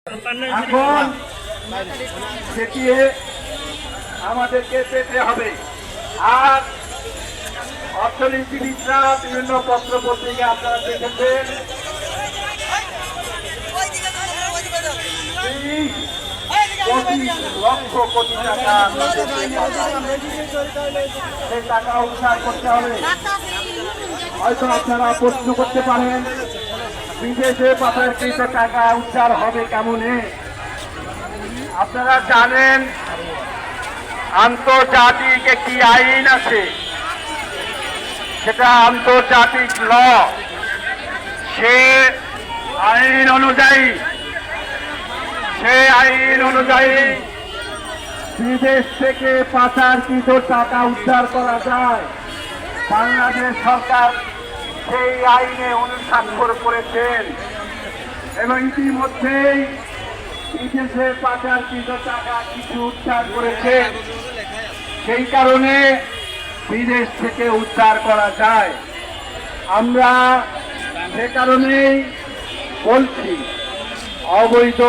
এখন সেটি আমাদেরকে পেতে হবে। আর অর্থনীতিবিদরা বিভিন্ন পত্র পত্রিকা আপনারা দেখেছেন, 25 লক্ষ কোটি টাকা সেই টাকা উদ্ধার করতে হবে। হয়তো আপনারা প্রশ্ন করতে পারেন, বিদেশে পাচারকৃত টাকা উদ্ধার হবে কেমনে? আপনারা জানেন আন্তর্জাতিক একটি আইন আছে, সেটা আন্তর্জাতিক ল। সে আইন অনুযায়ী বিদেশ থেকে পাচারকৃত টাকা উদ্ধার করা যায়। বাংলাদেশ সরকার সেই আইনে অনুস্বাক্ষর করেছেন এবং ইতিমধ্যেই বিদেশে পাচারকৃত টাকা কিছু উদ্ধার করেছেন। সেই কারণে বিদেশ থেকে উদ্ধার করা যায়। আমরা সে কারণেই বলছি অবৈধ